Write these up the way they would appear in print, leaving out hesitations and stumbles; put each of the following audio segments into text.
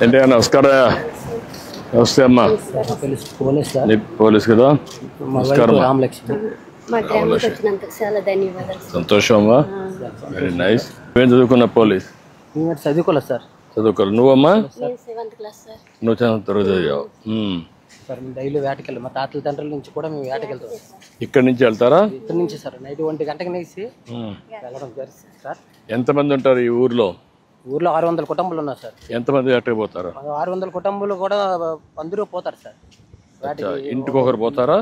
ఏంటి నమస్కారం. నమస్తే అమ్మా. పోలీస్ కదా. నమస్కారం. సంతోషం అమ్మా. Very nice. ఏం చదువుకున్నా? పోలీస్ చదువుకోలేదు సార్. చదువుకోలేదు. నువ్వమ్మా? నువ్వు తరగతి చదివావు. సార్ డైలీ వేటకెళ్ళి మా తాతల తండ్రుల నుంచి కూడా మేము వేటకెళ్తాం. ఇక్కడ నుంచి వెళ్తారా? ఇక్కడ నుంచి సార్ నైట్ 1 గంటకి నేసి వెళ్ళడం జరుగుతుంది సార్. ఎంతమంది ఉంటారు ఈ ఊర్లో? ఊర్లో 600 కుటుంబాలు ఉన్నారు సార్. ఎంతమంది వేటకి పోతారు? 600 కుటుంబాలు కూడా అందరూ పోతారు సార్. ఇంటికి ఒకరు పోతారా?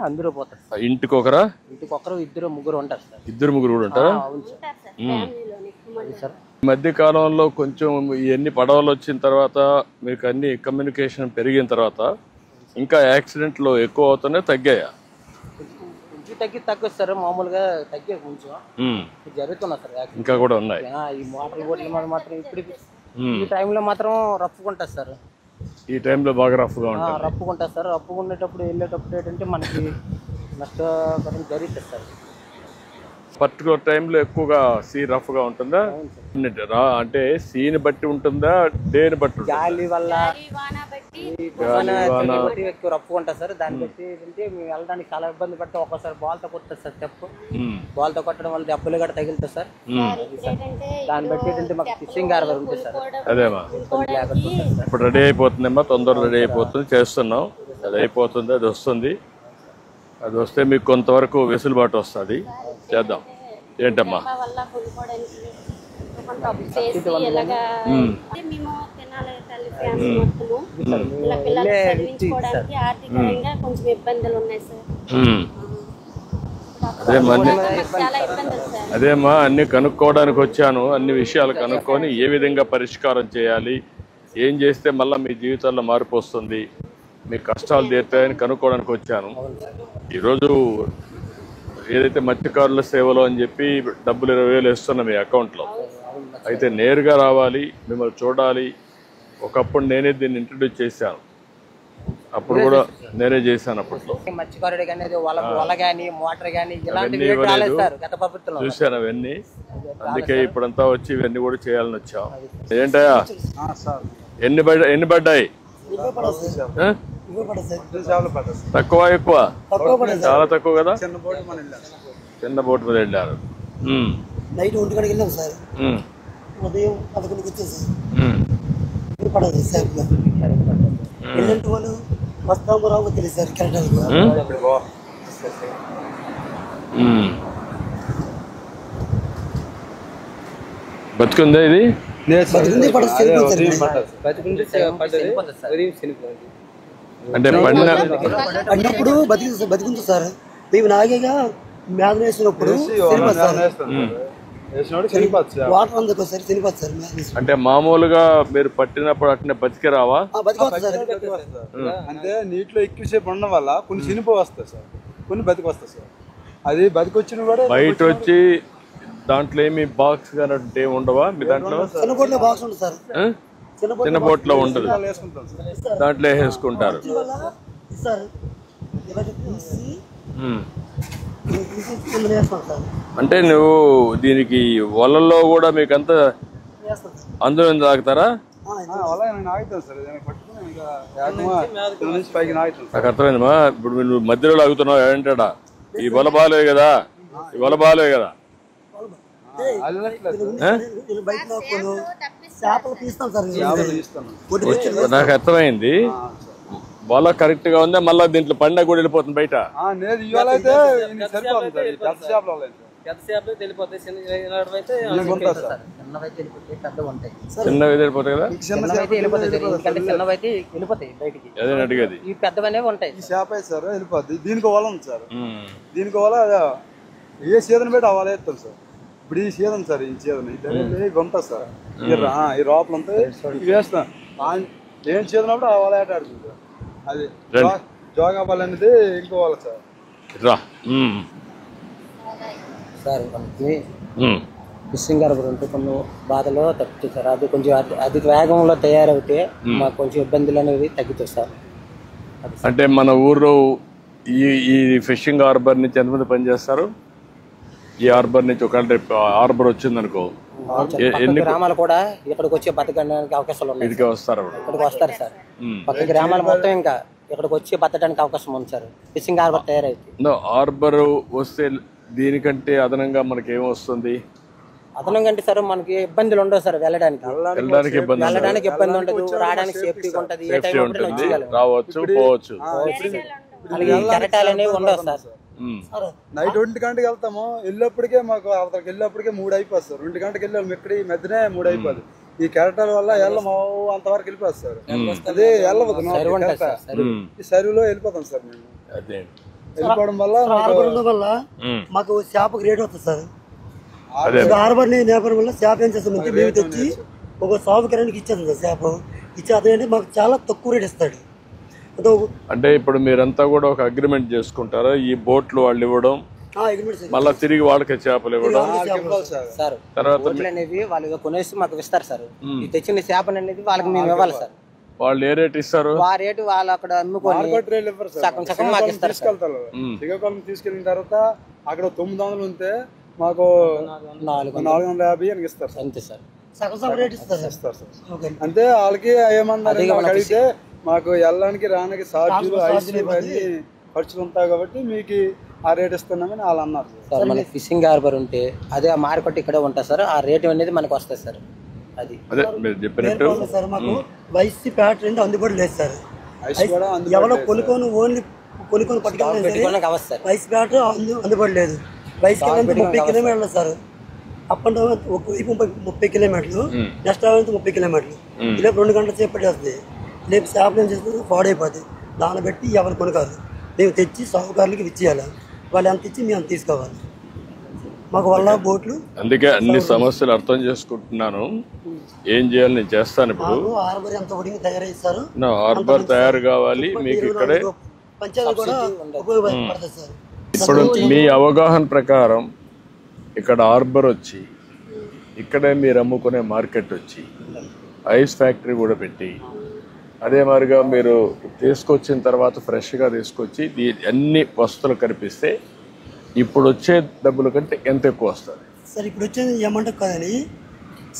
అందరూ పోతారు. ఇంటికి ఒకరా? ఇంటికి ఒకరు, ఇద్దరు, ముగ్గురు ఉంటారు సార్. ఇద్దరు ముగ్గురు కూడా ఉంటారా? సార్ ఈ మధ్య కాలంలో కొంచెం ఇవన్నీ పడవలు వచ్చిన తర్వాత మీకు అన్ని కమ్యూనికేషన్ పెరిగిన తర్వాత ఇంకా యాక్సిడెంట్లు ఎక్కువ అవుతున్నాయి, తగ్గాయా? కొంచెం తగ్గదు సార్. మామూలుగా తగ్గే కొంచెం జరుగుతున్నా సార్. ఇంకా కూడా ఉన్నాయి. ఈ మోటార్ బోట్ల మాత్రం ఇప్పుడు ఈ టైంలో మాత్రం రఫ్కుంటారు సార్. ఈ టైంలో బాగా రఫ్గా ఉంటారు. రఫ్కుంటారు సార్. రఫ్కుండేటప్పుడు వెళ్ళేటప్పుడు ఏంటంటే మనకి నష్టపరం జరుగుతుంది సార్. పర్టికులర్ టైంలో ఎక్కువగా సీ రఫ్గా ఉంటుందా? అంటే సీని బట్టి ఉంటుందా, డేని బట్టి? గాలి వల్ల ఎక్కువ రఫ్గా ఉంటుంది సార్. దాన్ని బట్టి ఏంటంటే మేము వెళ్ళడానికి చాలా ఇబ్బంది పడితే ఒక్కోసారి బాల్తో కొట్టదు సార్. చెప్పు బాల్తో కొట్టడం వల్ల దెబ్బలు కూడా తగులుతుంది సార్. దాన్ని బట్టి ఏంటంటే మాకు ఫిషింగ్ హార్బర్ ఉంటుంది సార్. అదేమా ఇప్పుడు రెడీ అయిపోతుందేమ్మా. తొందరగా రెడీ అయిపోతుంది. చేస్తున్నాం. అది అయిపోతుంది. అది వస్తుంది. అది వస్తే మీకు కొంతవరకు వెసులుబాటు వస్తుంది. చేద్దాం. ఏంటమ్మా? అదేమ్మా అన్ని కనుక్కోవడానికి వచ్చాను. అన్ని విషయాలు కనుక్కొని ఏ విధంగా పరిష్కారం చేయాలి, ఏం చేస్తే మళ్ళీ మీ జీవితంలో మార్పు వస్తుంది, మీ కష్టాలు తీరుతాయని కనుక్కోవడానికి వచ్చాను. ఈరోజు ఏదైతే మత్స్యకారుల సేవలో అని చెప్పి డబ్బులు 20,000 వేస్తున్నా మీ అకౌంట్లో. అయితే నేరుగా రావాలి, మిమ్మల్ని చూడాలి. ఒకప్పుడు నేనే దీన్ని ఇంట్రడ్యూస్ చేశాను. అప్పుడు కూడా నేనే చేశాను. అప్పట్లో చూశాను అవన్నీ. అందుకే ఇప్పుడంతా వచ్చి ఇవన్నీ కూడా చేయాలని వచ్చాం. ఏంటయ్యా ఎన్ని పడ్డాయి? తక్కువ ఎక్కువ? చాలా తక్కువ కదా. చిన్న బోట్ మీద వెళ్ళారు. నైట్ 1 గంటకి వెళ్ళాం సార్. ఉదయం 11కి వచ్చేసారు. పడదు సార్. ఎల్లంటి వాళ్ళు వస్తాము రావు తెలియదు సార్. కరెక్ట్ బతుకుందా ఇది? అంటే పడినప్పుడు బతికుంది సార్. మేము నాగేగా మేదన వేసినప్పుడు వాటర్ అందుకు సార్ చనిపోతుంది సార్. అంటే మామూలుగా మీరు పట్టినప్పుడు అట్నే బతికి రావా? అంటే నీటిలో ఎక్కువసేపు ఉండడం వల్ల కొన్ని చనిపో వస్తాయి సార్, కొన్ని బతికి వస్తాయి సార్. అది బతికొచ్చిన కూడా బయట వచ్చి దాంట్లో ఏమి బాక్స్ కానీ ఉండవా మీ దాంట్లో? బాక్స్ ఉంటుంది సార్. చిన్న బోట్ లో ఉండదు, దాంట్లో వేసుకుంటారు. అంటే నువ్వు దీనికి వలల్లో కూడా మీకంతా అందులో తాగుతారా? నాకు అర్థమైందమ్మా. ఇప్పుడు నువ్వు మధ్యలో లాగుతున్నావు ఏంటా? ఈ వల బాలే కదా, ఈ వల బాలే కదా. నాకు అర్థమైంది. వల కరెక్ట్ గా ఉందా? మళ్ళా దీంట్లో పండగ కూడా వెళ్ళిపోతుంది బయట. చిన్నవి వెళ్ళిపోతాయి కదా. అదే అడిగేది. దీనికి వల ఉంది సార్. దీనికి వల ఏ సీజన్ పెట్టి అవ్వాలి వేస్తాం సార్. ఇప్పుడు ఈ సీజన్ సార్, ఈ సీజన్ ఇవి ఉంటుంది సార్. ఈ రోపలు ఉంటాయి, ఇవి వేస్తాం. ఏం సీజన్ అప్పుడు అవ్వాలి ఆట ఆడుతుంది సార్. అది జోగా బాల్ అనేది ఇంకోవాలి సార్. సార్ మనకి ఫిషింగ్ హార్బర్ ఉంటే కొన్ని బాధలు తగ్గుతుంది సార్. అది కొంచెం అధిక వేగంలో తయారవుతే మాకు కొంచెం ఇబ్బందులు అనేవి తగ్గుతాయి సార్. అంటే మన ఊర్లో ఈ ఫిషింగ్ హార్బర్ నుంచి ఎంతమంది పనిచేస్తారు? ఈ హార్బర్ నుంచి ఒకవేళ రేపు హార్బర్ వచ్చిందనుకో ఎన్ని గ్రామాలు కూడా ఇక్కడికి వచ్చి బతకడానికి అవకాశాలు ఉన్నాయి. ఇదికే వస్తారు ఇక్కడికి వస్తారు సార్. పక్క గ్రామాలు మొత్తం ఇంకా ఇక్కడికి వచ్చి బతకడానికి అవకాశం ఉంది సార్. ఫిషింగ్ హార్బర్ తయారైతే హార్బర్ వస్తే దీనికంటే అదనంగా మనకి ఏమొస్తుంది? అదనంగా అంటే సార్ మనకి ఇబ్బందులు ఉండవు సార్. వెళ్ళడానికి ఇబ్బంది ఉండదు, రావడానికి సేఫ్టీ ఉంటుంది. ఏ టైం రావచ్చు పోవచ్చు. కెరటాలు అనేవి ఉండవు సార్. నైట్ 2 గంటకి వెళ్తాము, వెళ్ళేప్పటికే మాకు అక్కడికి వెళ్ళేప్పటికే 3 అయిపోతుంది సార్. 2 గంటకి వెళ్ళాము, ఇక్కడ ఈ మధ్యనే 3 అయిపోతుంది. ఈ కెరటాల వల్ల వెళ్ళము అంతవరకు వెళ్ళిపోతుంది సార్. అదే వెళ్ళవద్దు, ఈ సరువులో వెళ్ళిపోతాం సార్. మేము వెళ్ళిపోవడం వల్ల మాకు చేపకు రేట్ వస్తుంది సార్. హార్బర్ నేపథ్యం వల్ల చేప ఏం చేస్తామంటే మేము తెచ్చి ఒక సాగు కిరానికి ఇచ్చేస్తాం సార్. చేప ఇచ్చే అతనంటే మాకు చాలా తక్కువ రేట్ ఇస్తాడు. అంటే ఇప్పుడు మీరంతా కూడా ఒక అగ్రిమెంట్ చేసుకుంటారా? ఈ బోట్లు వాళ్ళు ఇవ్వడం, మళ్ళా తిరిగి వాళ్ళకి చేపలు ఇవ్వడం, సార్ తర్వాత అనేవి వాళ్ళు కొనేసి మాకు ఇస్తారు సార్. తెచ్చిన చేపలు అనేది వాళ్ళకి మేము ఇవ్వాలి సార్. వాళ్ళు ఏ రేట్ ఇస్తారు? ఆ రేటు వాళ్ళు అక్కడ అమ్ముకొని సగం సగం మాకు ఇస్తారు. శ్రీకాకుళం తీసుకెళ్ళిన తర్వాత అక్కడ 900 ఉంటే మాకు 450 అని ఇస్తారు అంతే సార్. అంటే వాళ్ళకి ఏమన్నారు అడిగితే మాకు వెళ్ళడానికి రానికి ఛార్జీలు ఐసీ ఖర్చులు ఉంటాయి కాబట్టి మీకు ఆ రేట్ ఇస్తున్నామని వాళ్ళు అన్నారు సార్. మనకి ఫిషింగ్ హార్బర్ ఉంటే అదే ఆ మార్కెట్ ఇక్కడే ఉంటుంది సార్. ఆ రేట్ అనేది మనకు వస్తుంది సార్. అది సార్ మాకు వైసీ ప్యాట్ రెండు అందుబాటు లేదు సార్. ఎవరో కొనుక్కొని ఓన్లీ కొనుక్కొని పట్టుకోవాలి. వైసీ ప్యాట్ అందుబాటు లేదు. వైసీ 30 కిలోమీటర్లు సార్. అప్ అండ్ డౌన్ ఒక వైపు 30 కిలోమీటర్లు, నెక్స్ట్ 30 కిలోమీటర్లు. ఇలా 2 గంటల సేపు పట్టేస్తుంది. రేపు చేపలు ఏం చేస్తుంది, పాడైపోతుంది. దాన్ని బట్టి ఎవరు కొనుక్కోవాలి, మేము తెచ్చి సాగుకారులకి ఇచ్చేయాలి. వాళ్ళు ఎంత ఇచ్చి మేము అంత తీసుకోవాలి. మాకు వల్ల బోట్లు. అందుకే అన్ని సమస్యలు అర్థం చేసుకుంటున్నాను. ఏం చేయాలి నేను చేస్తాను. ఇప్పుడు హార్బర్ ఎంత ఒడిగి తయారైస్తారు, హార్బర్ తయారు కావాలి మీకు ఇక్కడే. పంచాయతీ కూడా ఉపయోగపడుతుంది సార్. ఇప్పుడు మీ అవగాహన ప్రకారం ఇక్కడ హార్బర్ వచ్చి ఇక్కడే మీరు అమ్ముకునే మార్కెట్ వచ్చి ఐస్ ఫ్యాక్టరీ కూడా పెట్టి అదే మాదిరిగా మీరు తీసుకొచ్చిన తర్వాత ఫ్రెష్గా తీసుకొచ్చి అన్ని వస్తువులు కనిపిస్తే ఇప్పుడు వచ్చే డబ్బుల కంటే ఎంత ఎక్కువ వస్తుంది సార్? ఇప్పుడు వచ్చేది ఏమంటే కదని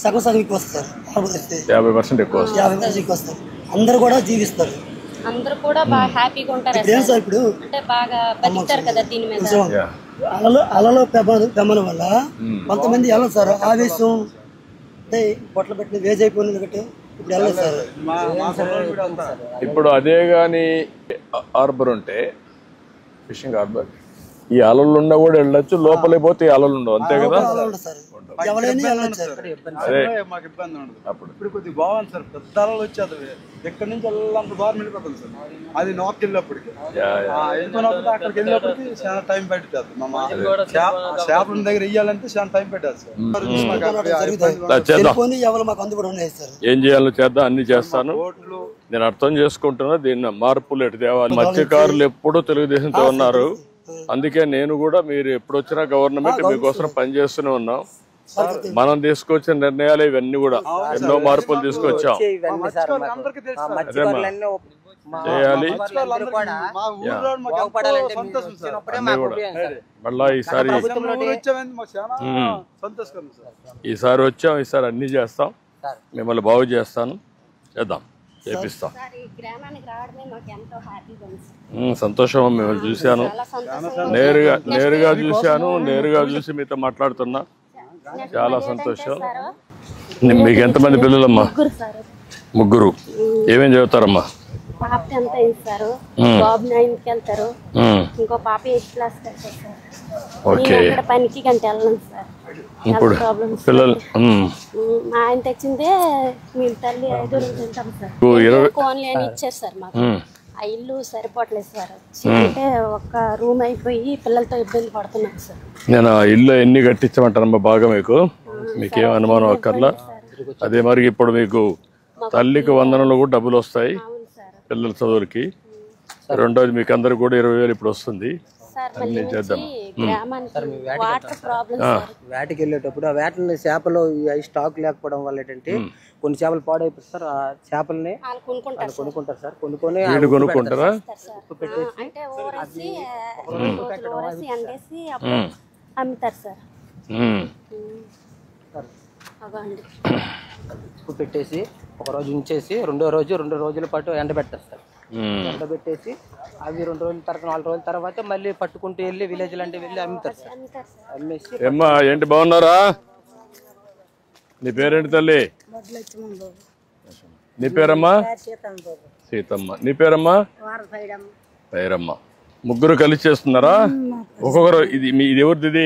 సగం సగం ఎక్కువ వస్తారు. 50% ఎక్కువ వస్తుంది. 50% ఎక్కువ వస్తారు. అందరు కూడా జీవిస్తారు. అందరూ కూడా బాగా హ్యాపీగా ఉంటారు. ఇప్పుడు అంటే బాగా బతికారు కదా దీని మీద. అలలో పెమ్మల వల్ల కొంతమంది వెళ్ళదు సార్. ఆవేశం అంటే పొట్ల పెట్టిన వేజ్ అయిపోయింది కాబట్టి ఇప్పుడు వెళ్ళదు సార్. ఇప్పుడు అదే కానీ హార్బర్ ఉంటే ఫిషింగ్ హార్బర్ ఈ అలలు ఉన్నా కూడా వెళ్ళొచ్చు, లోపలికి పోతే ఈ అలలు ఉండవు. అంతే కదా? అదే మాకు ఇబ్బంది ఉండదు. ఇప్పుడు కొద్దిగా బాగుంది సార్. పెద్ద అలలు వచ్చేది ఎక్కడి నుంచి వెళ్ళాలంత బాగా వెళ్ళిపోతుంది సార్. అది నార్త్ వెళ్ళినప్పటికి వెళ్ళిపోయినప్పుడు అక్కడికి వెళ్ళినప్పటికి చాలా టైం పడుతుంది. చేపల దగ్గర వెయ్యాలంటే చాలా టైం పెట్టాలి సార్. ఏం చేయాలో చేద్దాం, అన్ని చేస్తాను. నేను అర్థం చేసుకుంటున్నా దీన్ని మార్పులు ఎటు తేవాలి. మత్స్యకారులు ఎప్పుడూ తెలుగుదేశంతో ఉన్నారు. అందుకే నేను కూడా మీరు ఎప్పుడు వచ్చినా గవర్నమెంట్ మీకోసం పనిచేస్తూనే ఉన్నాం. మనం తీసుకొచ్చిన నిర్ణయాలు ఇవన్నీ కూడా ఎన్నో మార్పులు తీసుకొచ్చాం. చేయాలి మళ్ళా ఈసారి వచ్చాం. ఈసారి అన్ని చేస్తాం. మిమ్మల్ని బాగు చేస్తాను, చేద్దాం, చేపిస్తాం. సంతోషం. మిమ్మల్ని చూశాను, నేరుగా చూసి మీతో మాట్లాడుతున్నా. చాలా సంతోషం. మీకు ఎంతమంది పిల్లలమ్మా? ముగ్గురు. ఏమేం చదువుతారమ్మా? పాప 10th అయింది సార్. బాబు 9th వెళ్తారు. ఇంకో పాప 8th క్లాస్ వెళ్తారు సార్. పనికి గంట వెళ్ళను సార్. ఇప్పుడు పిల్లలు మా ఆయన తెచ్చిందే మీ తల్లి 5 తింటాం సార్. ఓన్లీ అని ఇచ్చారు సార్ మాకు. ఆ ఇల్లు సరిపోవట్లేదు సార్. అంటే ఒక రూమ్ అయిపోయి పిల్లలతో ఇబ్బంది పడుతున్నాం సార్. నేను ఆ ఇల్లు ఎన్ని కట్టించమంటానమ్మా బాగా మీకేం అనుమానం అక్కర్లా. అదే మరి ఇప్పుడు మీకు తల్లికి వందనలు కూడా డబ్బులు వస్తాయి పిల్లల చదువులకి. రెండోది మీకు అందరికి కూడా 20,000 ఇప్పుడు వస్తుంది. అన్ని చేద్దాం. వేటకి వెళ్ళేటప్పుడు ఆ వేటని చేపలు స్టాక్ లేకపోవడం వల్ల ఏంటంటే కొన్ని చేపలు పాడైపోతాయి సార్. ఆ చేపల్ని కొనుక్కుంటారు సార్. కొనుక్కుంటారా? అమ్ముతారు సార్. ఉమ్. అవ్వండి. ఉప్పు పెట్టేసి ఒక రోజు ఉంచేసి రెండు రోజుల పాటు ఎండబెడతారు సార్. ఎండబెట్టేసి అవి 2 రోజుల తర్వాత 4 రోజుల తర్వాత మళ్ళీ పట్టుకుంటూ వెళ్ళి విలేజ్ లాంటి వెళ్ళి అమ్ముతారు సార్. అమ్మేసి ఏమ్మా ఏంటి బాగున్నారా? నీ పేరేంటి తల్లి? నీ పేరమ్మా? సీతమ్మ. నీ పేరమ్మా? పేరమ్మ. ముగ్గురు కలిసి చేస్తున్నారా? ఒక్కొక్కరు. ఇది ఎవరిది? ఇది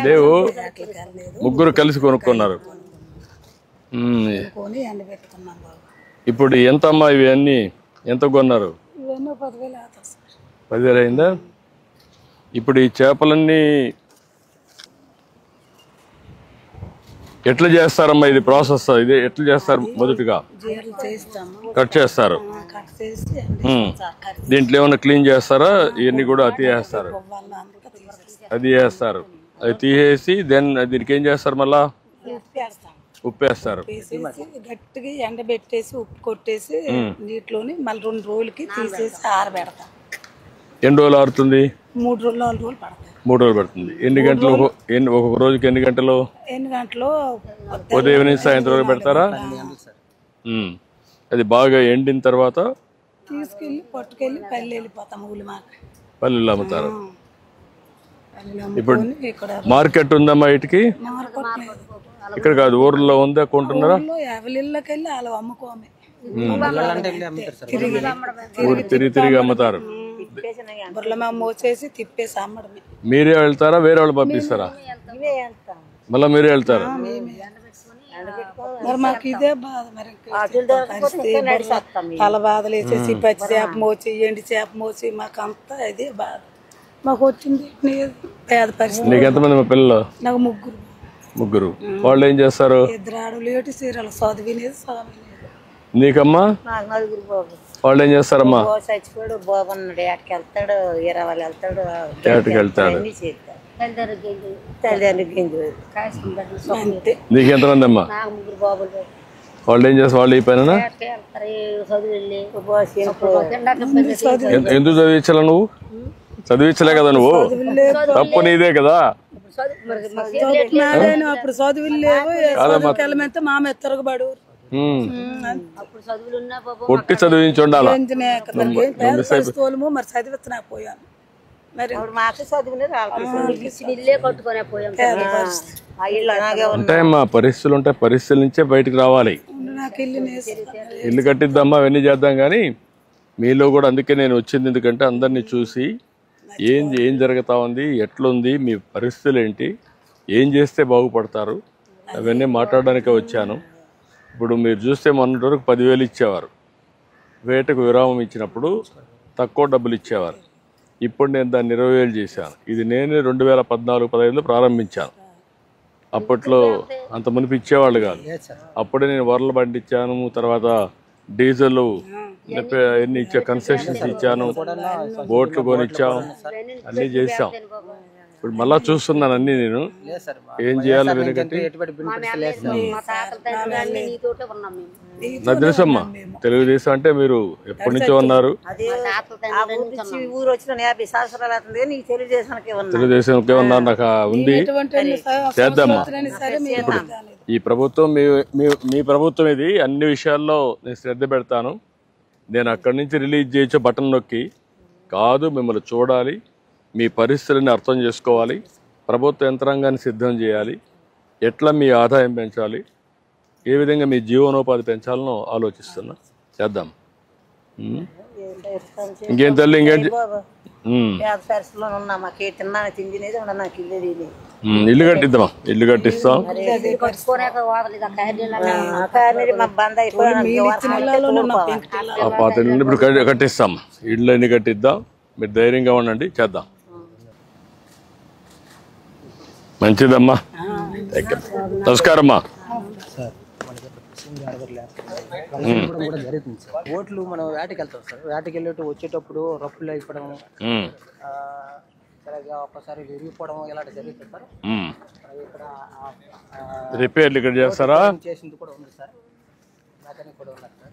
లేవు, ముగ్గురు కలిసి కొనుక్కున్నారు. ఇప్పుడు ఎంత అమ్మా ఇవి అన్ని ఎంత కొన్నారు? 10,000 అయిందా? ఇప్పుడు ఈ చేపలన్నీ ఎట్లా చేస్తారమ్మా? ఇది ప్రాసెస్ ఇది ఎట్లా చేస్తారు? మొదటిగా కట్ చేస్తారు. దీంట్లో ఏమన్నా క్లీన్ చేస్తారా? ఇవన్నీ కూడా అది వేస్తారు. అది వేస్తారు. అది తీసేసి దీనికి ఏం చేస్తారు? మళ్ళా ఉప్పేస్తారు. గట్టిగా ఎండబెట్టేసి ఉప్పు కొట్టేసి నీటిలోని మళ్ళీ 2 రోజులకి తీసేసి ఆరబెడతాం. ఎన్ని రోజులు ఆరుతుంది? 3 రోజులు 4 రోజులు పడతాయి. 3 రోజులు పడుతుంది. ఎన్ని గంటలు? ఒక్కొక్క రోజుకి ఎన్ని గంటలు? ఉదయం నుంచి సాయంత్రం వరకు పెడతారా? అది బాగా ఎండిన తర్వాత తీసుకెళ్ళి పట్టుకెళ్ళి పల్లె వెళ్ళిపోతాం. పల్లెలు అమ్ముతారు. ఇప్పుడు మార్కెట్ ఉందమ్మా వీటికి? ఇక్కడ కాదు, ఊర్లో ఉందా? కొంటున్నారా? ఎవరిళ్ళకెళ్ళి అలా అమ్ముకోమే. ఊరు తిరిగి అమ్ముతారు. మోసేసి తిప్పేసి అమ్మడమే. మీరే వెళ్తారా? వేరే వాళ్ళు పంపిస్తారా? మళ్ళీ మీరే వెళ్తారు. మరి మాకు ఇదే బాధ. మరి తల బాధలు వేసేసి పచ్చి చేప మోసి ఎండి చేప మోసి మాకు అంతా ఇదే బాధ. మాకు వచ్చింది పేద పరిస్థితి. నీకు ఎంతమంది మా పిల్లలు? నాకు ముగ్గురు. వాళ్ళు ఏం చేస్తారు? 2 ఆడలు ఏటి సీరియల్ చదివినేది. నీకమ్మా? వాళ్ళు ఏం చేస్తారమ్మా? చచ్చిపోయాడు బాబు అన్నాడు. ఏటకి వెళ్తాడు, 20 వాళ్ళు వెళ్తాడు, ఏటకి వెళ్తాడు. నీకు ఎంతమంది అమ్మా? వాళ్ళు ఏం చేస్తారు? వాళ్ళు ఈ పైన ఎందుకు చదివించాలా? నువ్వు చదివించలే కదా, నువ్వు తప్పు నీదే కదా. అప్పుడు చదువులు లేవు. మామ తిరగబడు కొట్టి చదివించి ఉండాలి. మరి చదివించలేకపోయాను. మరి ఉంటాయమ్మా పరిస్థితులు, ఉంటాయి. పరిస్థితుల నుంచే బయటకు రావాలి. ఇల్లు కట్టిద్దామా అవన్నీ చేద్దాం కానీ మీలో కూడా. అందుకే నేను వచ్చింది, ఎందుకంటే అందరినీ చూసి ఏం జరుగుతా ఉంది, ఎట్లుంది, మీ పరిస్థితులు ఏంటి, ఏం చేస్తే బాగుపడతారు అవన్నీ మాట్లాడడానికే వచ్చాను. ఇప్పుడు మీరు చూస్తే మొన్నటి వరకు 10,000 ఇచ్చేవారు. వేటకు విరామం ఇచ్చినప్పుడు తక్కువ డబ్బులు ఇచ్చేవారు. ఇప్పుడు నేను దాన్ని 20,000 చేశాను. ఇది నేనే 2014-15లో ప్రారంభించాను. అప్పట్లో అంత మునిపి ఇచ్చేవాళ్ళు కాదు. అప్పుడే నేను వరలు పండించాను, తర్వాత డీజిల్ ఎన్ని ఇచ్చా, కన్సెషన్స్ ఇచ్చాను, బోట్లు కొనిచ్చాం, అన్నీ చేసాం. ఇప్పుడు మళ్ళా చూస్తున్నాను అన్ని. నేను ఏం చేయాలి వెనుకటి నాకు తెలుసమ్మా. తెలుగుదేశం అంటే మీరు ఎప్పటి నుంచో ఉన్నారు. తెలుగుదేశంకే ఉన్నారు. నాకు ఉంది, చేద్దామా. ఇప్పుడు ఈ ప్రభుత్వం మీ ప్రభుత్వం ఇది. అన్ని విషయాల్లో నేను శ్రద్ధ పెడతాను. నేను అక్కడి నుంచి రిలీజ్ చేయొచ్చు బటన్ నొక్కి కాదు, మిమ్మల్ని చూడాలి, మీ పరిస్థితులని అర్థం చేసుకోవాలి, ప్రభుత్వ యంత్రాంగాన్ని సిద్ధం చేయాలి, ఎట్లా మీ ఆదాయం పెంచాలి, ఏ విధంగా మీ జీవనోపాధి పెంచాలనో ఆలోచిస్తున్నా. చేద్దాం. ఇంకేం తల్లి? ఇంకేం? ఇల్లు కట్టిద్దామా? ఇల్లు కట్టిస్తాం. ఆ పాత ఇల్లు ఇప్పుడు కట్టిస్తాం. ఇళ్ళు అన్ని కట్టిద్దాం. మీరు ధైర్యంగా ఉండండి, చేద్దాం. మంచిదమ్మా. నమస్కారం అమ్మా. ఓట్లు మనం వేటకి వెళ్తాం సార్. వేటకి వెళ్ళేటప్పుడు వచ్చేటప్పుడు రప్పులు అయిపోవడం, ఒక్కసారి విరిగిపోవడం ఇలాంటి జరుగుతుంది సార్. ఇక్కడ రిపేర్లు ఇక్కడ చేస్తారా? చేసింది కూడా ఉంది సార్. మెకానిక్ కూడా ఉన్నారు సార్.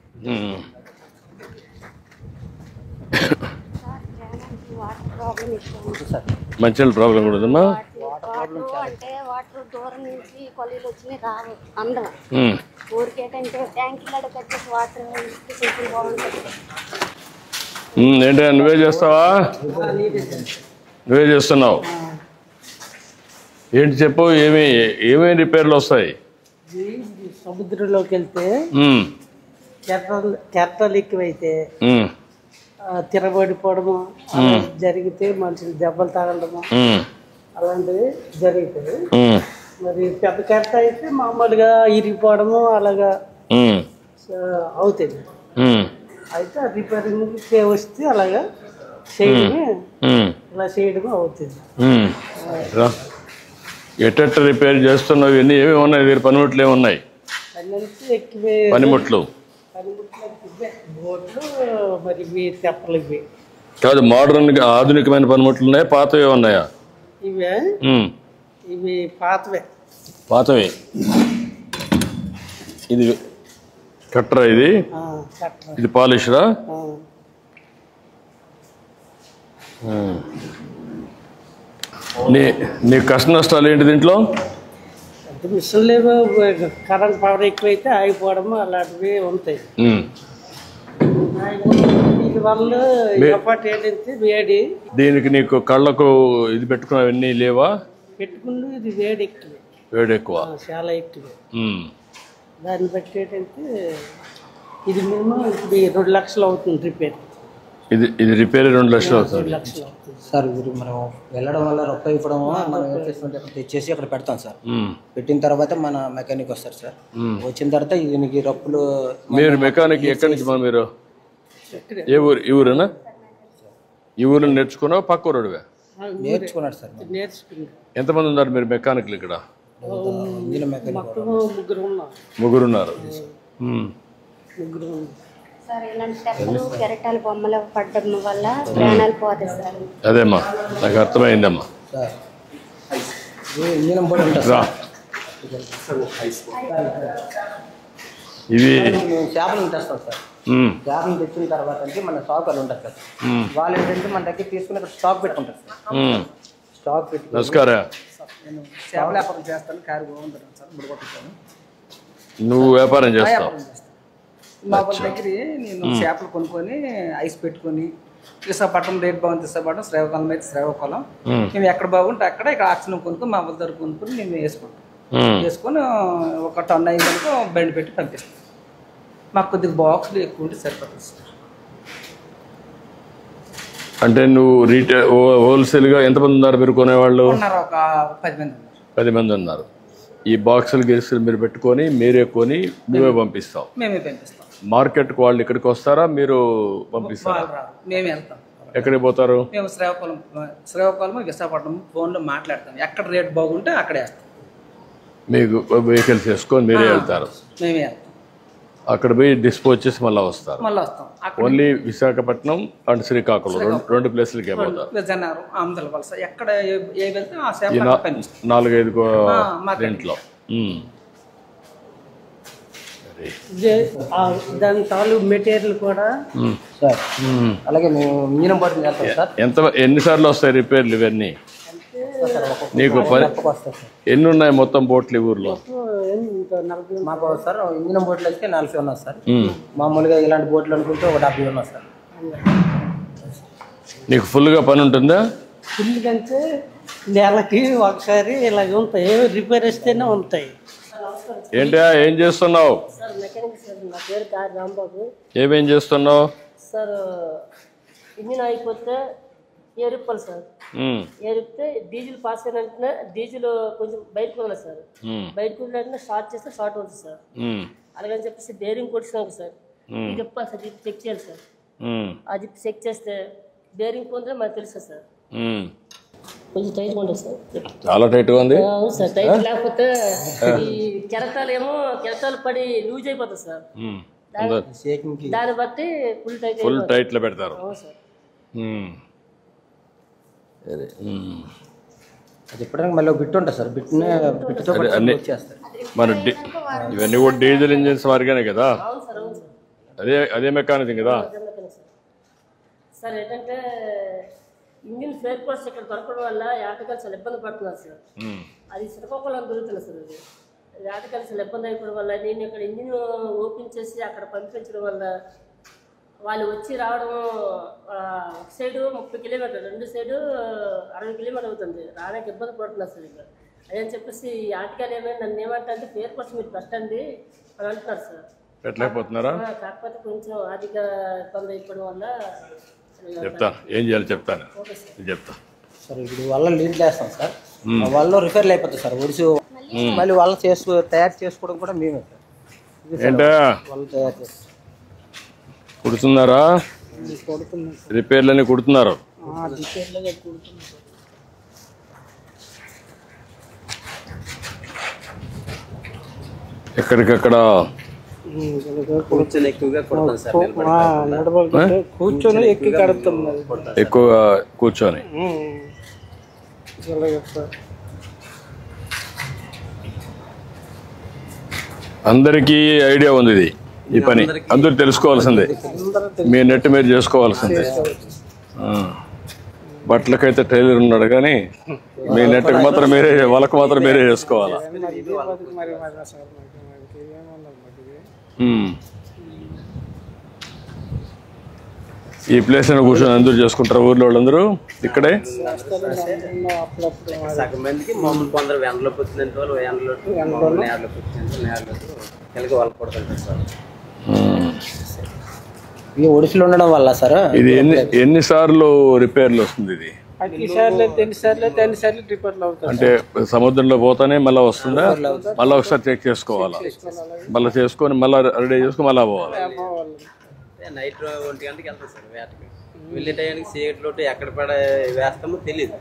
వాటర్ ప్రాబ్లం ఎక్కువ ఉంది. సార్ మంచినీళ్ళ ప్రాబ్లం కూడా ఉందమ్మా. వాటర్ అంటే వాటర్ దూరం నుంచి కొలీలు వచ్చినాయి రావు అందరం. ఉమ్. ఊరికేటంటే ట్యాంకీలాడ కట్టేసి వాటర్ ఇస్తే బాగుంటుంది. ఏంటి నువ్వే చేస్తావా? నువ్వే చేస్తున్నావు. ఏంటి చెప్పు, ఏమేమి రిపేర్లు వస్తాయి? సముద్రంలోకి వెళ్తే ఉమ్. కెరటాలు ఎక్కువైతే ఉమ్. తిరగబడిపోవడము అలా జరిగితే మనుషులు దెబ్బలు తగలడము ఉమ్. అలాంటివి జరుగుతాయి. ఉమ్. మరి పెద్ద కెరట అయితే మామూలుగా ఇరిగిపోవడము అలాగా ఉమ్. అవుతుంది. ఉమ్. అయితే రిపేరింగ్ వస్తే అలాగా చేయడమే ఉమ్. ఇలా చేయడమే అవుతుంది. ఎట్ట రిపేర్ చేస్తున్నావు? ఇవన్నీ ఏమేమి ఉన్నాయి? వీరి పనిముట్లు ఏమున్నాయి? అన్నంటే ఎక్కువే పనిముట్లు బోట్లు మరి ఇవి తెప్పలు ఇవి కాదు, మోడర్న్ ఆధునికమైన పనిముట్లు ఉన్నాయా, పాతవి ఉన్నాయా? ఇవే ఇవి పాతవే. పాతవి. ఇది కట్టరా? ఇది కట్టరా. ఇది పాలిషరా? నీ కష్ట నష్టాలు ఏంటి దీంట్లో? మిషన్ లేవు, కరెంట్ పవర్ ఎక్కువైతే ఆగిపోవడము అలాంటివి ఉంటాయి. దీని వల్ల ఎప్పటి ఏంటంటే వేడి. దీనికి నీకు కళ్ళకు ఇది పెట్టుకున్నవన్నీ లేవా? పెట్టుకుని ఇది వేడి ఎక్కువ. వేడి ఎక్కువ, చాలా ఎక్కువ. దాన్ని బట్టి ఏంటంటే ఇది మినిమం ఇప్పుడు 2 లక్షలు అవుతుంది రిపేర్. ఇది రిపేర్ 2 లక్షలు అవుతుంది. 2 లక్షలు అవుతుంది సార్. ఇది మనం వెళ్ళడం వల్ల రొక్క ఇవ్వడం మనం ఏం చేస్తుంటే తెచ్చేసి అక్కడ పెడతాం సార్. పెట్టిన తర్వాత మన మెకానిక్ వస్తారు సార్. వచ్చిన తర్వాత దీనికి రొప్పులు. మీరు మెకానిక్ ఎక్కడి నుంచి? మీరు ఏ ఊరు? ఈ ఊరేనా? ఈ ఊరు నేర్చుకున్నావు? పక్క ఊరువే నేర్చుకున్నాడు సార్. నేర్చుకున్నాడు. ఎంతమంది ఉన్నారు మీరు మెకానిక్లు ఇక్కడ? ముగ్గురున్నారు. సార్ ఇలాంటి తెప్పలు కెరటాల బొమ్మలు పడ్డం వల్ల ప్రాణాలు పోతాయి సార్. అదేమ్మా, నాకు అర్థమైందమ్మా. ఇంజనం కూడా ఉంటుంది సార్. ఇవి చేపలను తెస్తాం సార్. చేపలను తెచ్చిన తర్వాత అంటే మన స్టాకర్లు ఉంటారు సార్. వాళ్ళు ఏంటంటే మన దగ్గర తీసుకుని అక్కడ స్టాక్ పెట్టుకుంటారు సార్. స్టాక్ పెట్టుకుని నమస్కారం. నేను చేపల వ్యాపారం చేస్తాను. కారు బాగుంటాను సార్. ముడిపట్టుతాను. నువ్వు వ్యాపారం చేస్తావు? మా వాళ్ళ దగ్గర నేను చేపలు కొనుక్కొని ఐస్ పెట్టుకొని విశాఖపట్నం రేట్ బాగుంది. విశాఖపట్నం శ్రీకాకుళం అయితే శ్రీకాకుళం. మేము ఎక్కడ బాగుంటే అక్కడ ఇక్కడ ఆక్సిజన్ కొనుక్కొని మా వాళ్ళ దగ్గర కొనుక్కొని మేము వేసుకుంటాం. వేసుకొని 1 టన్ను అయ్యేందుకు బండి పెట్టి పంపిస్తాం. మాకు కొద్దిగా బాక్సులు ఎక్కువ ఉంటే సరిపోతుంది సార్. అంటే నువ్వు హోల్సేల్గా ఎంతమంది ఉన్నారు మీరు కొనేవాళ్ళు? ఉన్నారు, ఒక 10 మంది ఉన్నారు. 10 మంది ఉన్నారు. ఈ బాక్సులు గెలుసులు మీరు పెట్టుకొని మీరే కొని మేమే పంపిస్తాం. మేమే పంపిస్తాం. మార్కెట్కి వాళ్ళు ఇక్కడికి వస్తారా, మీరు పంపిస్తారా? మేమే వెళ్తాం. ఎక్కడికి పోతారు? మేము శ్రీకాకుళం విశాఖపట్నం ఫోన్లో మాట్లాడతాం. ఎక్కడ రేట్ బాగుంటే అక్కడే వేస్తాం. మీకు వెహికల్స్ వేసుకొని మీరే వెళ్తారు? మేమే వెళ్తాం. అక్కడ పోయి డిస్పోజ్ చేసి మళ్ళీ వస్తారు? మళ్ళీ వస్తాం. ఓన్లీ విశాఖపట్నం అండ్ శ్రీకాకుళం 2 ప్లేసులకే పోతారు? విజయనగరం, ఆమదల వలస ఎక్కడ ఏ వెళ్తే ఆ సేవ 4-5 దీంట్లో. దాని తాలూకు మెటీరియల్ కూడా సార్. అలాగే మేము ఇంజనం బోట్లు చేస్తాం సార్. ఎన్నిసార్లు వస్తాయి రిపేర్లు ఇవన్నీ? నీకు ఎన్ని ఉన్నాయి మొత్తం బోట్లు ఈ ఊర్లో? మాకు సార్ ఇంజనం బోట్లు అయితే 40 ఉన్నాయి సార్. మామూలుగా ఇలాంటి బోట్లు అనుకుంటే ఒక 70 ఉన్నాయి సార్. నీకు ఫుల్గా పని ఉంటుందా? ఫుల్ కంటే నెలకి ఒకసారి ఇలాగ ఉంటాయి. రిపేర్ వస్తేనే ఉంటాయి. ఏంటా ఏం చేస్తున్నావు? Sir mechanic sir. నా పేరు కార్ రాంబాబు. ఏమేం చేస్తున్నావు? సార్ ఇంజిన్ అయిపోతే ఏరిప్పాలి సార్. ఏరిపితే డీజిల్ పాస్ అయిన వెంటనే డీజిల్ కొంచెం బయటకు వదలదు సార్. బయటకు వదిలిన షార్ట్ చేస్తే షార్ట్ అవుతుంది సార్. అలాగని చెప్పేసి బేరింగ్ కొట్టినాక సార్ చెప్పాలి సార్, జిప్ చెక్ చేయాలి సార్. ఆ జిప్ చెక్ చేస్తే బేరింగ్ పొందితే మనకు తెలుస్తుంది సార్. కొంచెం టైట్గా ఉంటుంది సార్. చాలా టైట్గా ఉంది. అవును సార్. టైట్ లేకపోతే ఈ కెరటాలు పడి లూజ్ అయిపోతుంది సార్. దాన్ని బట్టి ఫుల్ టైట్ లో పెడతారు. అవును సార్. అది ఇప్పటికి మళ్ళీ బిట్ ఉంటుంది సార్. బిట్తో వచ్చేస్తారు. మన ఇవన్నీ కూడా డీజిల్ ఇంజిన్స్ వారిగానే కదా? అవును సార్. అవును సార్. అదే మెకానిజం కదా సార్. ఏంటంటే ఇంజిన్ స్పేర్ పార్ట్స్ ఇక్కడ దొరకడం వల్ల ఆటగాళ్ళు చాలా ఇబ్బంది పడుతున్నారు సార్. అది శ్రీకాకుళం దొరుకుతుంది సార్. అది ఆటగాళ్ళు చాలా ఇబ్బంది అయిపోవడం వల్ల నేను ఇక్కడ ఇంజిన్ ఓపెన్ చేసి అక్కడ పంపించడం వల్ల వాళ్ళు వచ్చి రావడం ఒక సైడు 30 కిలోమీటర్లు, రెండు సైడు 60 కిలోమీటర్లు అవుతుంది. రావడానికి ఇబ్బంది పడుతున్నారు సార్. ఇక్కడ అదని చెప్పేసి ఆటగాళ్ళు ఏమైనా నన్ను ఏమంటే స్పేర్ పార్ట్స్ మీరు పెట్టండి అని అంటున్నారు సార్. పెట్టలేకపోతున్నారా? కాకపోతే కొంచెం ఆర్థిక ఇబ్బంది అయిపోవడం వల్ల చెప్తాను, ఏం చేయాలి చెప్తాను. సార్ ఇప్పుడు వల్ల లీడ్లు వేస్తాం సార్, వాళ్ళు రిపేర్లు అయిపోతుంది సార్. ఒడిసి మళ్ళీ వాళ్ళు తయారు చేసుకోవడం కూడా మేమే సార్. ఏంటా వాళ్ళు తయారు చేస్తాం. కుడుతున్నారా? రిపేర్లని కుడుతున్నారు. ఎక్కడికక్కడ కూర్చొని ఎక్కువగా కొడతాం సార్. కూర్చొని ఎక్కి కడుతాం. ఎక్కువగా కూర్చొని అందరికీ ఐడియా ఉంది ఇది, ఈ పని అందరూ తెలుసుకోవాల్సిందే. మీ నెట్ మీరు చేసుకోవాల్సిందే. బట్టలకైతే టైలర్ ఉన్నాడు కానీ మీ నెట్కి మాత్రం మీరే, వాళ్ళకు మాత్రం మీరే చేసుకోవాలా. ఈ ప్లేస్ లో కూర్చొని అందరూ చేసుకుంటారు ఊర్లో వాళ్ళందరూ ఇక్కడే. సగం మందికి మామూలు కొందరు వ్యాన్లో కూర్చుంటే వాళ్ళు వ్యాన్లో నేలలో కూర్చుంటే వాళ్ళు కొడుతుంటారు సార్. ఈ ఒడిసిలో ఉండడం వల్ల సార్ ఇది ఎన్నిసార్లు రిపేర్లు వస్తుంది? ఇది అంటే సముద్రంలో పోతానే మళ్ళీ వస్తుందా? మళ్ళీ ఒకసారి చెక్ చేసుకోవాలా, మళ్ళీ చేసుకొని మళ్ళీ రెడీ చేసుకుని మళ్ళీ పోవాలి. నైట్ 1 గంటకి వెళ్తాం సార్ వేటకి. వెళ్ళే టయానికి చీకట్లో ఎక్కడ పడ వేస్తామో తెలియదు.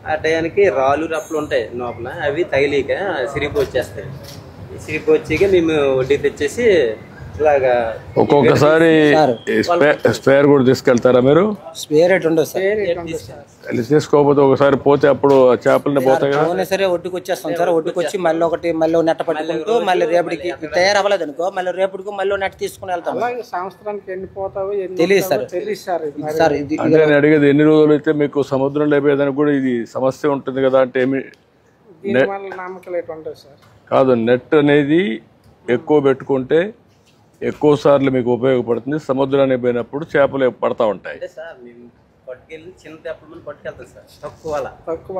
ఆ టయానికి రాళ్ళు రప్పులు ఉంటాయి లోపల, అవి తగిలిక సిరిపి వచ్చేస్తాయి. సిరిపి వచ్చాక మేము వడ్డీ తెచ్చేసి ఇలాగా ఒక్కొక్కసారి స్పేర్ కూడా తీసుకెళ్తారా మీరు? స్పేర్ రేట్ ఉండదు సార్. తీసుకోకపోతే ఒకసారి పోతే అప్పుడు చేపలని పోతాయి కదా. సరే ఒడ్డుకు వచ్చేస్తాం సార్. ఒడ్డుకు వచ్చి మళ్ళీ నెట్ట పట్టుకుంటూ మళ్ళీ రేపటికి తయారవ్వలేదు అనుకో మళ్ళీ రేపటికి మళ్ళీ నెట్ తీసుకుని వెళ్తాం. సంవత్సరానికి ఎన్ని పోతావో తెలియదు సార్. సార్ ఇది నేను అడిగేది ఎన్ని రోజులు అయితే మీకు సముద్రంలో అయిపోయేదానికి కూడా ఇది సమస్య ఉంటుంది కదా. అంటే ఏమి కాదు, నెట్ అనేది ఎక్కువ పెట్టుకుంటే ఎక్కువ సార్లు మీకు ఉపయోగపడుతుంది. సముద్రానికి పోయినప్పుడు చేపలు పడతా ఉంటాయి. పట్టుకెళ్ళి చిన్న తెప్పల పట్టుకెళ్తాం సార్. తక్కువ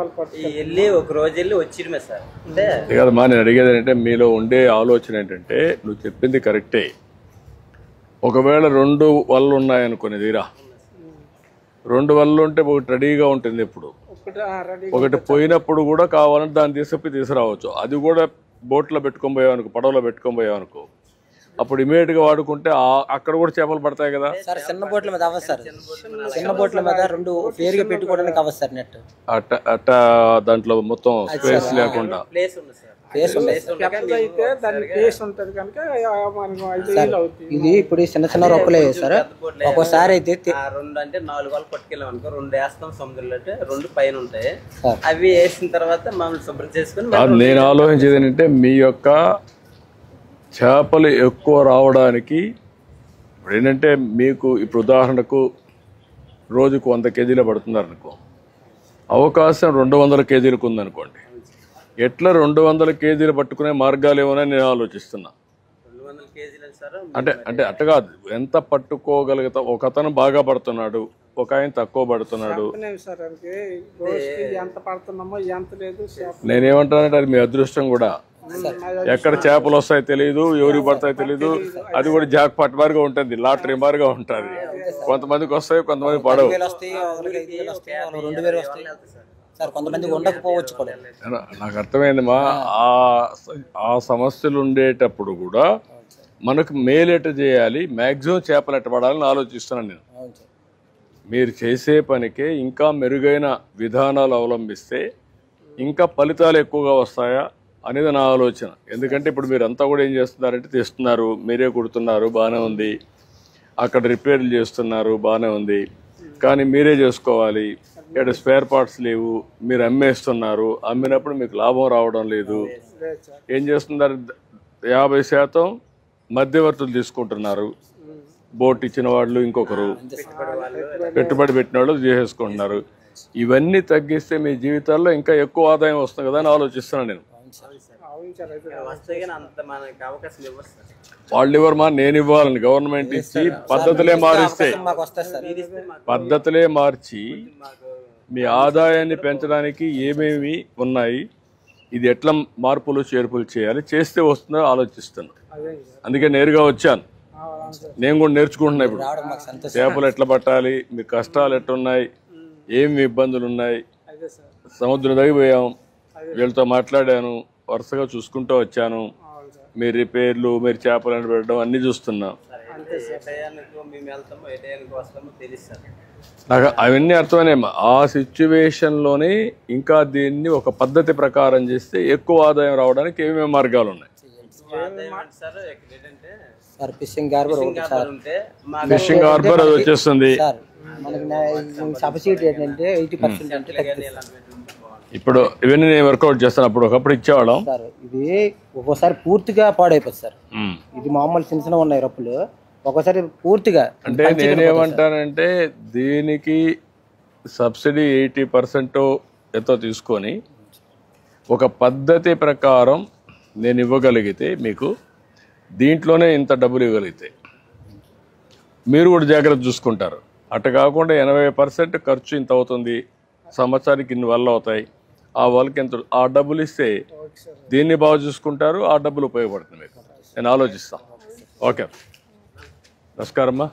వెళ్ళి ఒక రోజు వెళ్ళి వచ్చిడమే సార్. అంటే కాదమ్మా, నేను అడిగేది ఏంటంటే మీలో ఉండే ఆలోచన ఏంటంటే నువ్వు చెప్పింది కరెక్టే. ఒకవేళ 2 వలలు ఉన్నాయనుకునే తీరా, 2 వలలు ఉంటే ఒకటి రెడీగా ఉంటుంది. ఎప్పుడు ఒకటి పోయినప్పుడు కూడా కావాలంటే దాన్ని తీసుకురావచ్చు. అది కూడా బోట్లో పెట్టుకొని పోయావనుకో, పడవలో పెట్టుకొని పోయావనుకో, అప్పుడు ఇమీడియట్ గా వాడుకుంటే అక్కడ కూడా చేపలు పడతాయి కదా సార్. చిన్న బోట్ల మీద అవ్వదు సార్. చిన్న బోట్ల మీద 2 పేరుగా పెట్టుకోవడానికి అవ్వదు సార్. నెట్ అట్ట దాంట్లో మొత్తం స్పేస్ లేకుండా ఇది ఇప్పుడు చిన్న రొక్కలే సార్. ఒక్కోసారి అయితే 2 అంటే 4 వాళ్ళు పట్టుకెళ్ళాం అనుకో, 2 వేస్తాం సముద్రంలో అంటే 2 పైన ఉంటాయి. అవి వేసిన తర్వాత మామూలు శుభ్రం చేసుకుని నేను ఆలోచించేది ఏంటంటే మీ యొక్క చేపలు ఎక్కువ రావడానికి ఇప్పుడు ఏంటంటే మీకు ఇప్పుడు ఉదాహరణకు రోజుకు 100 కేజీలు పడుతున్నారు అనుకో, అవకాశం 200 కేజీలకు ఉందనుకోండి. ఎట్లా 200 కేజీలు పట్టుకునే మార్గాలు ఏమోనని నేను ఆలోచిస్తున్నా. అంటే అట్ట కాదు, ఎంత పట్టుకోగలుగుతా. ఒక అతను బాగా పడుతున్నాడు, ఒక ఆయన తక్కువ పడుతున్నాడు. నేనేమంటానంటే అది మీ అదృష్టం కూడా. ఎక్కడ చేపలు వస్తాయో తెలియదు, ఎవరికి పడతాయో తెలియదు. అది కూడా జాక్ పాట్ మారిగా ఉంటుంది, లాటరీ మారిగా ఉంటుంది. కొంతమందికి వస్తాయి, కొంతమంది పడవు. నాకు అర్థమైందమ్మా. ఆ సమస్యలు ఉండేటప్పుడు కూడా మనకు మేలేట చేయాలి, మ్యాక్సిమం చేపలు ఎట్ట పడాలని ఆలోచిస్తున్నాను నేను. మీరు చేసే పనికే ఇంకా మెరుగైన విధానాలు అవలంబిస్తే ఇంకా ఫలితాలు ఎక్కువగా వస్తాయా అనేది నా ఆలోచన. ఎందుకంటే ఇప్పుడు మీరు అంతా కూడా ఏం చేస్తున్నారంటే తీస్తున్నారు, మీరే కుడుతున్నారు, బాగానే ఉంది. అక్కడ రిపేర్లు చేస్తున్నారు, బాగానే ఉంది. కానీ మీరే చేసుకోవాలి. ఇక్కడ స్పేర్ పార్ట్స్ లేవు, మీరు అమ్మేస్తున్నారు. అమ్మినప్పుడు మీకు లాభం రావడం లేదు. ఏం చేస్తున్నారు? 50% మధ్యవర్తులు తీసుకుంటున్నారు, బోట్ ఇచ్చిన వాళ్ళు ఇంకొకరు, పెట్టుబడి పెట్టిన వాళ్ళు చేసేసుకుంటున్నారు. ఇవన్నీ తగ్గిస్తే మీ జీవితాల్లో ఇంకా ఎక్కువ ఆదాయం వస్తుంది కదా అని ఆలోచిస్తున్నాను నేను. వాళ్ళు ఇవ్వరమా, నేను ఇవ్వాలని గవర్నమెంట్ ఇచ్చి పద్ధతులే మారిస్తే, పద్ధతులే మార్చి మీ ఆదాయాన్ని పెంచడానికి ఏమేమి ఉన్నాయి, ఇది ఎట్లా మార్పులు చేర్పులు చేయాలి, చేస్తే వస్తుందో ఆలోచిస్తాను. అందుకే నేరుగా వచ్చాను. నేను కూడా నేర్చుకుంటున్నా ఇప్పుడు. చేపలు ఎట్లా పట్టాలి, మీ కష్టాలు ఎట్లున్నాయి, ఏమి ఇబ్బందులు ఉన్నాయి. సముద్రం తగ్గిపోయాం, వీళ్ళతో మాట్లాడాను, వరుసగా చూసుకుంటూ వచ్చాను. మీ రిపేర్లు, మీరు చేపలను పెట్టడం అన్నీ చూస్తున్నా. నాకు అవన్నీ అర్థమనేమా. ఆ సిచ్యువేషన్లోనే ఇంకా దీన్ని ఒక పద్ధతి ప్రకారం చేస్తే ఎక్కువ ఆదాయం రావడానికి ఏమేమి మార్గాలు ఉన్నాయి? ఫిషింగ్ హార్బర్ ఫిషింగ్ హార్బర్ అది వచ్చేస్తుంది. సబ్సిడీ ఏంటంటే 80% అంటే ఇప్పుడు ఇవన్నీ నేను వర్కౌట్ చేస్తాను. అప్పుడు ఒకప్పుడు ఇచ్చేవాళ్ళం సార్. ఇది ఒక్కోసారి పూర్తిగా పాడైపోతుంది సార్. ఇది మామూలు చిన్న చిన్న ఉన్నాయి రప్పులు, ఒక్కోసారి పూర్తిగా. అంటే నేనేమంటానంటే దీనికి సబ్సిడీ 80% ఎంతో తీసుకొని ఒక పద్ధతి ప్రకారం నేను ఇవ్వగలిగితే మీకు దీంట్లోనే ఇంత డబ్బులు ఇవ్వగలిగితే మీరు కూడా జాగ్రత్త చూసుకుంటారు. అటు కాకుండా 80% ఖర్చు ఇంత అవుతుంది, సంవత్సరానికి ఇన్ని వల్ల అవుతాయి, ఆ వాళ్ళకి ఎంత, ఆ డబ్బులు ఇస్తే దీన్ని బాగా చూసుకుంటారు, ఆ డబ్బులు ఉపయోగపడుతుంది మీకు. నేను ఆలోచిస్తాను. ఓకే, నమస్కారమ్మా.